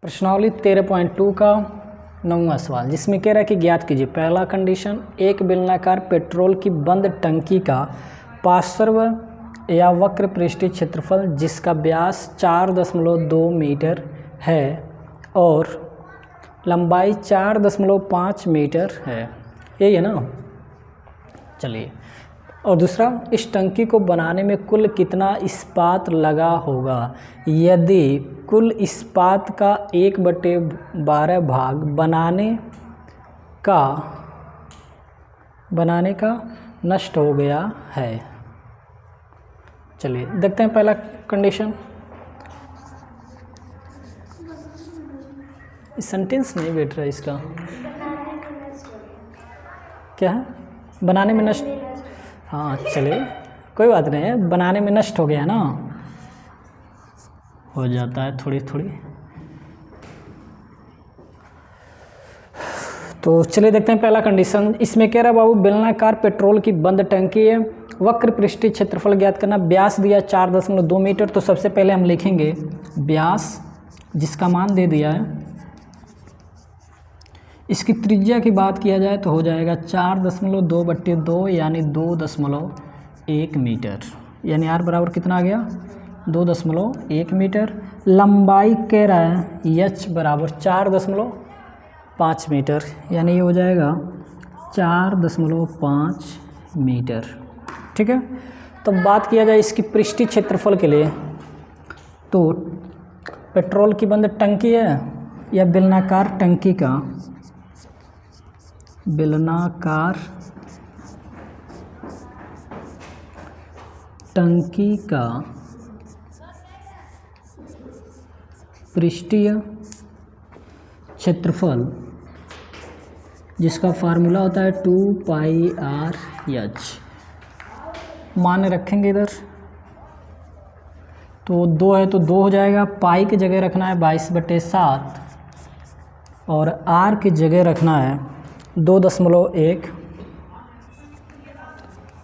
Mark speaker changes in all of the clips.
Speaker 1: प्रश्नावली 13.2 का 9वां सवाल, जिसमें कह रहा है कि ज्ञात कीजिए। पहला कंडीशन, एक बेलनाकार पेट्रोल की बंद टंकी का पार्श्व या वक्र पृष्ठीय क्षेत्रफल जिसका व्यास 4.2 मीटर है और लंबाई 4.5 मीटर है, यही है ना। चलिए, और दूसरा, इस टंकी को बनाने में कुल कितना इस्पात लगा होगा यदि कुल इस्पात का 1/12 भाग बनाने का नष्ट हो गया है। चलिए देखते हैं पहला कंडीशन। सेंटेंस नहीं बैठ रहा है इसका, क्या है? बनाने में नष्ट, हाँ चलिए कोई बात नहीं है, बनाने में नष्ट हो गया ना, हो जाता है थोड़ी थोड़ी। तो चलिए देखते हैं पहला कंडीशन। इसमें कह रहा है बाबू, बेलनाकार पेट्रोल की बंद टंकी है, वक्र पृष्ठीय क्षेत्रफल ज्ञात करना, व्यास दिया 4.2 मीटर। तो सबसे पहले हम लिखेंगे व्यास, जिसका मान दे दिया है। इसकी त्रिज्या की बात किया जाए तो हो जाएगा 4.2/2 यानी 2.1 मीटर, यानी आर बराबर कितना आ गया, 2.1 मीटर। लंबाई कह रहा है एच बराबर 4.5 मीटर, यानी ये हो जाएगा 4.5 मीटर। ठीक है। तो बात किया जाए इसकी पृष्ठीय क्षेत्रफल के लिए, तो पेट्रोल की बंद टंकी है या बेलनाकार टंकी का, बेलनाकार टंकी का पृष्ठीय क्षेत्रफल जिसका फार्मूला होता है 2πr/h, मान रखेंगे इधर। तो 2 है तो 2 हो जाएगा, पाई की जगह रखना है 22/7 और आर की जगह रखना है 2.1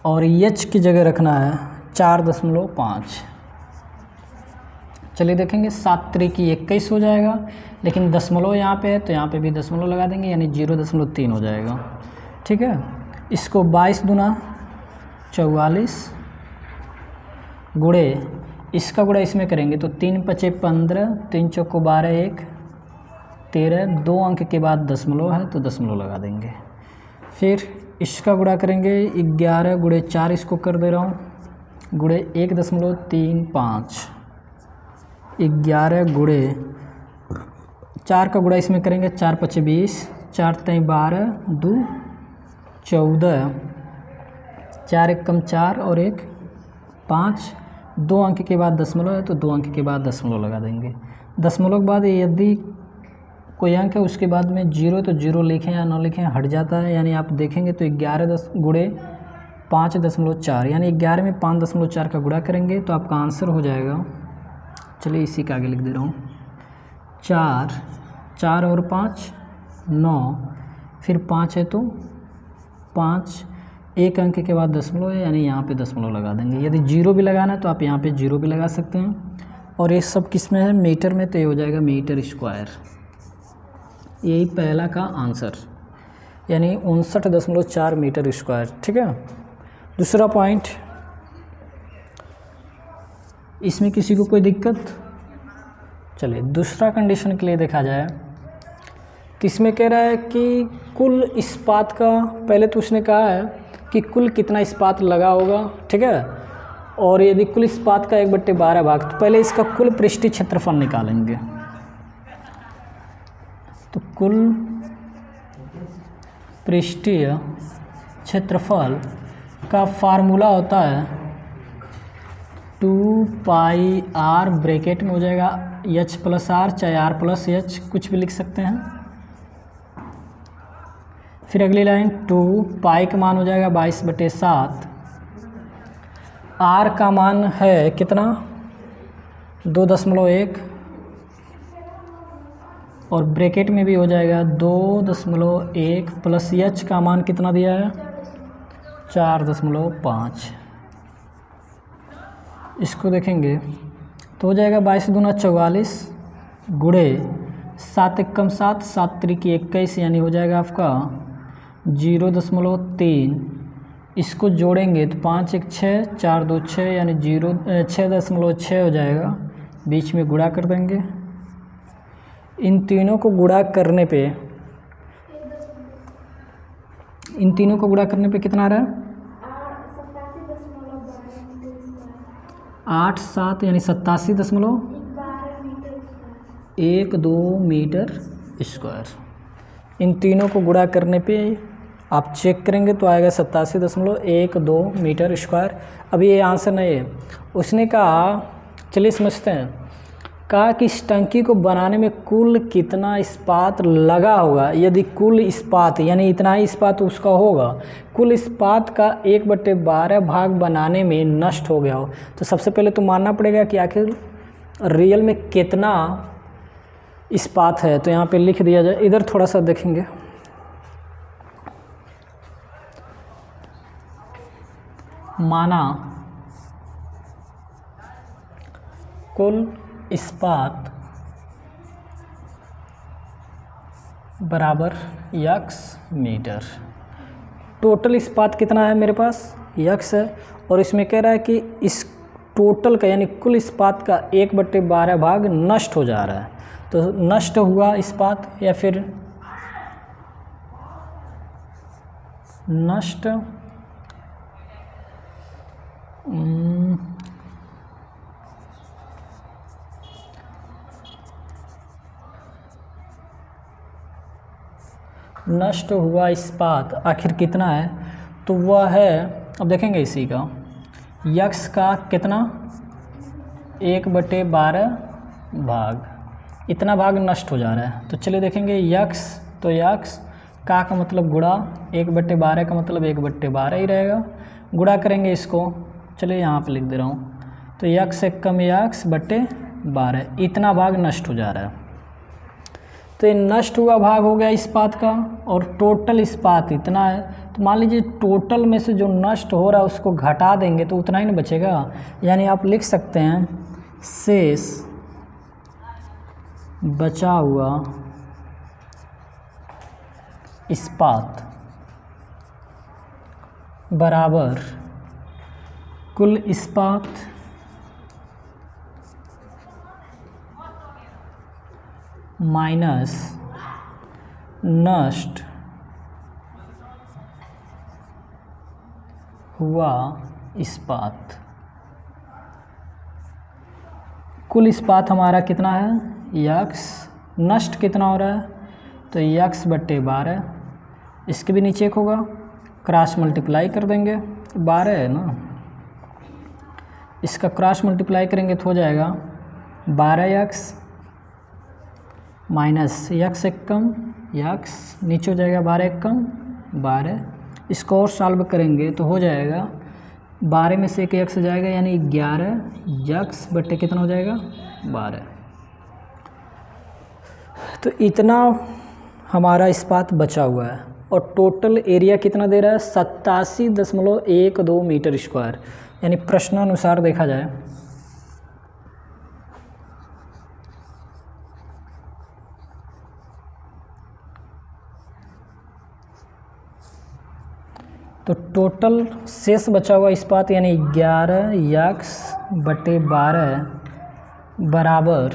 Speaker 1: और एच की जगह रखना है 4.5। चलिए देखेंगे, 7 त्रिकी 21 हो जाएगा, लेकिन दशमलव यहाँ पे है तो यहाँ पे भी दशमलव लगा देंगे, यानी 0.3 हो जाएगा। ठीक है। इसको 22 दूना 44 गुणे, इसका गुणा इसमें करेंगे तो 3×5 = 15, 3×4 = 12, 1 13, 2 अंक के बाद दशमलव है तो दशमलव लगा देंगे। फिर इसका गुणा करेंगे 11 गुणे 4, इसको कर दे रहा हूँ, गुणे 1.35, 11 गुणे 4 का गुणा इसमें करेंगे 4×5 = 20, 4×3 = 12, 2 14, 4 × 1 = 4 और 1 5, 2 अंक के बाद दशमलव है तो 2 अंक के बाद दशमलव लगा देंगे। दशमलव के बाद यदि कोई अंक है उसके बाद में 0 तो 0 लिखें या ना लिखें हट जाता है, यानी आप देखेंगे तो 11 गुणे 5.4, यानी 11 में 5.4 का गुणा करेंगे तो आपका आंसर हो जाएगा। चलिए इसी का आगे लिख दे रहा हूँ, 4 और 5 9, फिर 5 है तो 5, 1 अंक के बाद दशमलव है, यानी यहाँ पे दशमलव लगा देंगे। यदि 0 भी लगाना है तो आप यहाँ पे 0 भी लगा सकते हैं। और ये सब किस में है, मीटर में, तो ये हो जाएगा मीटर स्क्वायर। यही पहला का आंसर, यानी 59.4 मीटर स्क्वायर। ठीक है। दूसरा पॉइंट, इसमें किसी को कोई दिक्कत? चलिए दूसरा कंडीशन के लिए देखा जाए, किसमें कह रहा है कि कुल इस्पात का, पहले तो उसने कहा है कि कुल कितना इस्पात लगा होगा। ठीक है। और यदि कुल इस्पात का 1/12 भाग, तो पहले इसका कुल पृष्ठीय क्षेत्रफल निकालेंगे। तो कुल पृष्ठीय क्षेत्रफल का फार्मूला होता है 2πr, ब्रैकेट में हो जाएगा h + r, चाहे r + h कुछ भी लिख सकते हैं। फिर अगली लाइन 2, पाई का मान हो जाएगा 22/7, r का मान है कितना, 2.1 और ब्रैकेट में भी हो जाएगा 2.1 प्लस h का मान कितना दिया है, 4.5। इसको देखेंगे तो हो जाएगा 22 दूना 44 गुणे 7 एकम 7, 7 त्रिकी 21, यानी हो जाएगा आपका 0.3। इसको जोड़ेंगे तो 5 एक 6, 4 2 6, यानी 6.6 हो जाएगा। बीच में गुणा कर देंगे। इन तीनों को गुणा करने पे कितना आ रहा है? 8 7 यानी 87.12 मीटर स्क्वायर। इन तीनों को गुणा करने पे आप चेक करेंगे तो आएगा 87.12 मीटर स्क्वायर। अभी ये आंसर नहीं है। उसने कहा, चलिए समझते हैं, कहा कि इस टंकी को बनाने में कुल कितना इस्पात लगा होगा। यदि कुल इस्पात यानी इतना ही इस्पात उसका होगा, कुल इस्पात का 1/12 भाग बनाने में नष्ट हो गया हो, तो सबसे पहले तो मानना पड़ेगा कि आखिर रियल में कितना इस्पात है। तो यहाँ पे लिख दिया जाए। इधर थोड़ा सा देखेंगे, माना कुल इस्पात बराबर x मीटर। टोटल इस्पात कितना है मेरे पास? x है। और इसमें कह रहा है कि इस टोटल का यानी कुल इस्पात का 1/12 भाग नष्ट हो जा रहा है। तो नष्ट हुआ इस्पात या फिर नष्ट नष्ट हुआ इस्पात आखिर कितना है? तो वह है, अब देखेंगे इसी का, यक्स का कितना 1/12 भाग, इतना भाग नष्ट हो जा रहा है। तो चलिए देखेंगे यक्स, तो यक्स का मतलब गुणा 1/12 का मतलब 1/12 ही रहेगा। गुणा करेंगे इसको, चलिए यहाँ पे लिख दे रहा हूँ। तो यक्स एक कम यक्स बटे 12, इतना भाग नष्ट हो जा रहा है। तो ये नष्ट हुआ भाग हो गया इस्पात का, और टोटल इस्पात इतना है। तो मान लीजिए टोटल में से जो नष्ट हो रहा है उसको घटा देंगे तो उतना ही नहीं बचेगा। यानी आप लिख सकते हैं शेष बचा हुआ इस्पात बराबर कुल इस्पात माइनस नष्ट हुआ इस्पात। कुल इस्पात हमारा कितना है? यक्स। नष्ट कितना हो रहा है? तो x/12। इसके भी नीचे एक होगा, क्रॉस मल्टीप्लाई कर देंगे, 12 है ना, इसका क्रॉस मल्टीप्लाई करेंगे तो हो जाएगा 12x माइनस x एक कम x, नीचे हो जाएगा 12 एक कम 12। इसको और सॉल्व करेंगे तो हो जाएगा 12 में से एक x जाएगा यानी 11x बटे कितना हो जाएगा 12। तो इतना हमारा इस्पात बचा हुआ है। और टोटल एरिया कितना दे रहा है? 87.12 मीटर स्क्वायर। यानी प्रश्नानुसार देखा जाए तो टोटल शेष बचा हुआ इस्पात यानी 11x बटे 12 बराबर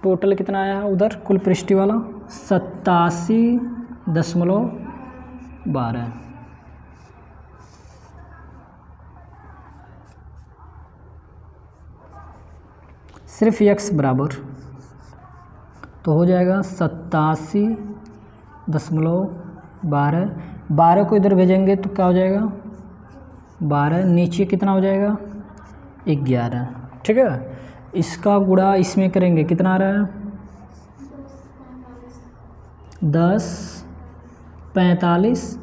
Speaker 1: टोटल कितना आया उधर कुल पृष्ठी वाला 87.12। सिर्फ x बराबर तो हो जाएगा 87.12। 12 को इधर भेजेंगे तो क्या हो जाएगा 12, नीचे कितना हो जाएगा 11। ठीक है, इसका गुणा इसमें करेंगे कितना आ रहा है 10.45.46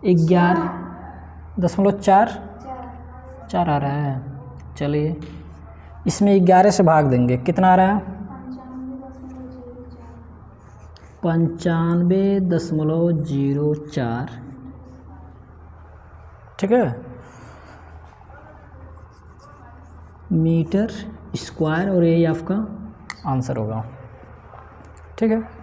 Speaker 1: 11.4 आ रहा है। चलिए इसमें 11 से भाग देंगे, कितना आ रहा है 95.04। ठीक है, मीटर स्क्वायर और यही आपका आंसर होगा। ठीक है।